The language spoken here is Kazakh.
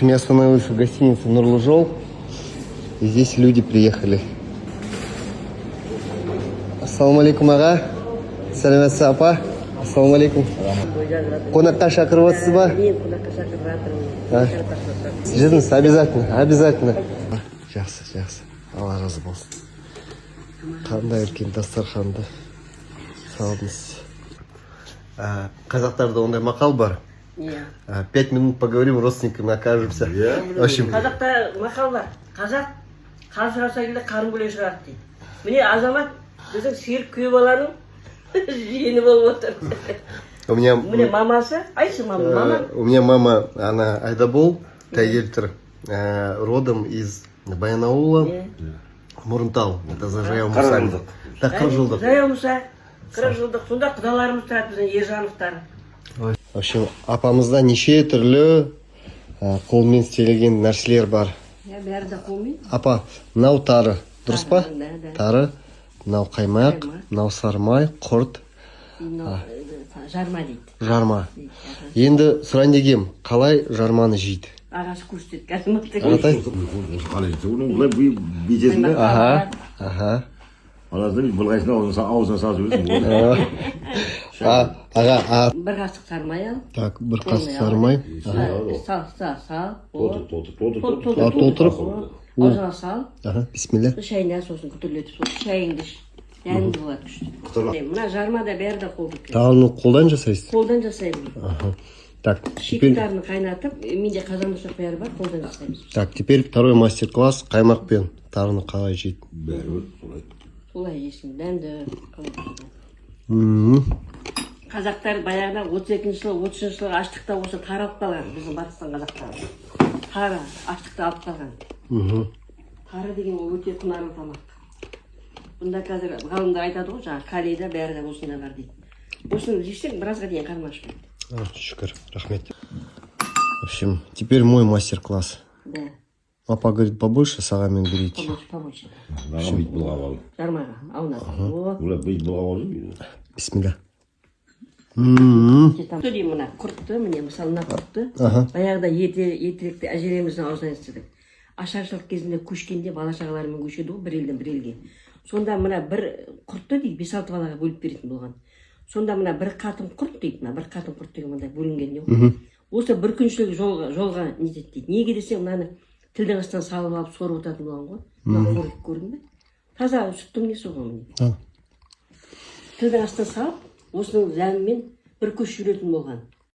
Я остановился в гостинице Нурлужол, и здесь люди приехали. Ассаламу алейкум, ага. Сәлеметсіз апа. Ассаламу алейкум. Қонаққа шақырып отырсыз ба? Мен қонаққа шақырып жатырмын. Жүріңіз, обязательно. Жақсы. Алла разы болсын. Қандай үлкен дастарханды салдыңыз. Қазақтарда ондай мақал бар. 5 минут поговорим, родственниками окажемся. В общем, Қазақта мақал бар. Қазақ қар сұраса келді қарын бөле шығады дейді. Міне Азамат біздің серік күйеу баланың жиені болып отыр. Міне мамасы, айтшы мама. У меня мама, она Айдабол, Тайгельтер, родом из Баянаула, Мурунтал. Это за Жаяу Муса. Так, 40 жылдық. Жаяу Муса, 40 жылдық. Сонда құдаларымыз тұрады біздің Ержановтар. В общем, апамызда неше түрлі қолмен істелген нәрселер бар. Бәрі де қолмен. Апа, мынау тары, дұрыс па? Да. Тары, мынау қаймақ, мынау сармай, құрт. Жарма дейді. Жарма. Енді сұрайын дегем, қалай жарманы жейді? Ағасы көрсетеді кәсіматты. Қалай жейді? Оның бұлай бейтесінде. Аха. Аласың, бұлғайсына аузына салып жібересің. Аға. Бір қасық сармай ал. Так, бір қасық сармай. Сал. Толтырып. Аузына сал. Бисмилля. Шайына сосын күтірлетіп, сосын шайыңды іш. Дәмді болады күшті. Мына жармада бәрі де қолды. Тағыны қолдан жасайсыз? Қолдан жасаймыз. Так, шектерін қайнатып, менде қазан бұршақ бәрі бар, қолдан жасаймыз. Так, теперь второй мастер-класс. Қаймақпен тарыны қалай жейді? Бәрі солай. Солай жейсің, дәмді. Қазақтар баяғыда 32-ші жылы, 30-ші жылы аштықта осы тары алып қалған, біздің Батыстан қазақтары. Тары аштықта алып қалған. Тары деген ол өте құнарлы тамақ. Бұнда қазір ғалымдар айтады ғой, жаңа калейда бәрі де осында бар дейді. Осыны жесең, біразға дейін қарны ашпайды. Шүкір, рахмет. В общем, теперь мой мастер-класс. Да. Папа говорит, побольше сағамен берейте. Побольше. Маған бейт бұлғап алды. Жармаға, аунады. Бұлай бейт бұлғап алды. Бисмилля. Сөйлеймін мұна құртты, міне мысалы мына құртты. Баяғыда ертеректе әжелеріміздің аузынан естідік. Ашаршылық кезінде көшкенде бала шағаларымен көшеді ғой, бір елден бір елге. Сонда мына бір құртты дейді, 5-6 балаға бөліп беретін болған. Сонда мына бір қатын құрт дейді, бір қатын құрт деген мындай бөлінген не. Осы бір күншілік жолға нетеді дейді. Неге десе мынаны тілдің астынан салып алып сорып отыратын болған ғой. Мына қорып көрдің бе? Таза сүттің несі ғой міне. Тілдің астынан салып, осының зәмімен бір көш жүретін болған.